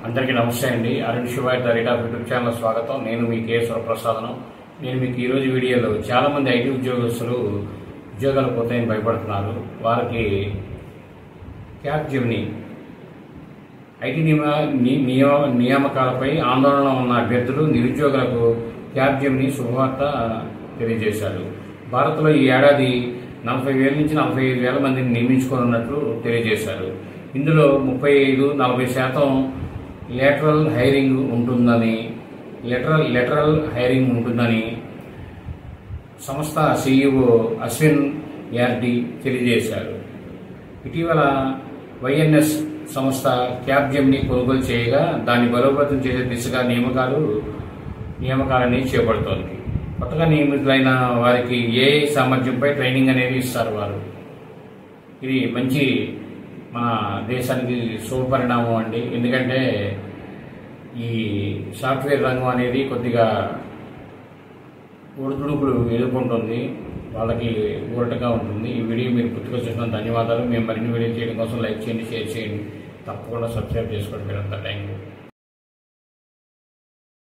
అందరికీ నమస్తే అండి. Arun Shiva the rate of YouTube channel స్వాగతం. నేను మీ కే సురప్రసాదను. నేను మీకు ఈరోజు వీడియోలో చాలామంది ఐటీ ఉద్యోగస్తులు ఉద్యోగాలు పోతాయని భయపడుతున్నారు. వారికి క్యాప్జెమినీ ఐటీ నియామకాలపై ఆందోళన ఉన్న అభ్యర్థులు నిరుద్యోగులకు క్యాప్జెమినీ శుభవార్త తెలియజేశారు. భారత్లో ఈ ఏడాది 40,000 నుంచి 45,000 మందిని నియమించుకోనున్నట్లు తెలియజేశారు. ఇందులో 35-40% లేటరల్ హైరింగ్ ఉంటుందని సంస్థ సీఈఓ అశ్విన్ యార్డీ తెలియజేశారు. ఇటీవల వైఎన్ఎస్ సంస్థ క్యాప్జెమినీ కొనుగోలు చేయగా దాన్ని బలోపేతం చేసే దిశగా నియామకాలని చేపడుతోంది. కొత్తగా నియమితులైన వారికి ఏఐ సామర్థ్యంపై ట్రైనింగ్ అనేది ఇస్తారు వారు. ఇది మంచి మన దేశానికి శుభపరిణామం అండి. ఎందుకంటే ఈ సాఫ్ట్వేర్ రంగం అనేది కొద్దిగా ఒడిదుడుకులు ఎదుర్కొంటుంది. వాళ్ళకి ఊరటగా ఉంటుంది. ఈ వీడియో మీరు పూర్తిగా చూసిన ధన్యవాదాలు. మేము మరిన్ని వీడియో చేయడం కోసం లైక్ చేయండి, షేర్ చేయండి, తప్పకుండా సబ్స్క్రైబ్ చేసుకోండి. మీరంతా థ్యాంక్ యూ.